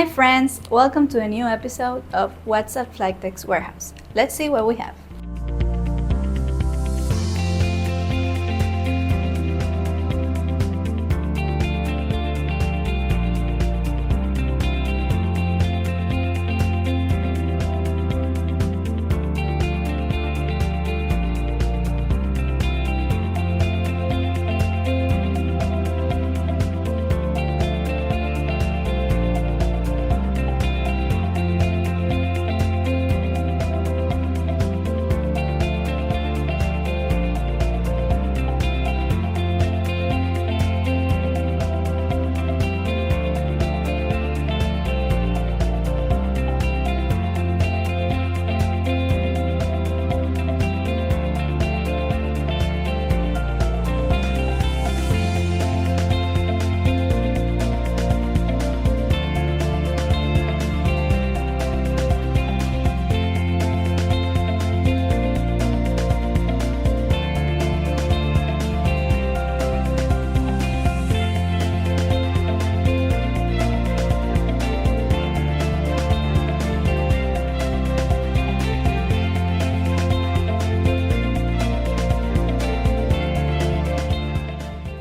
Hi friends, welcome to a new episode of What's at Flytec's Warehouse. Let's see what we have.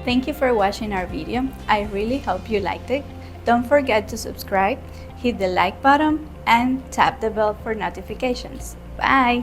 Thank you for watching our video. I really hope you liked it. Don't forget to subscribe, hit the like button, and tap the bell for notifications. Bye!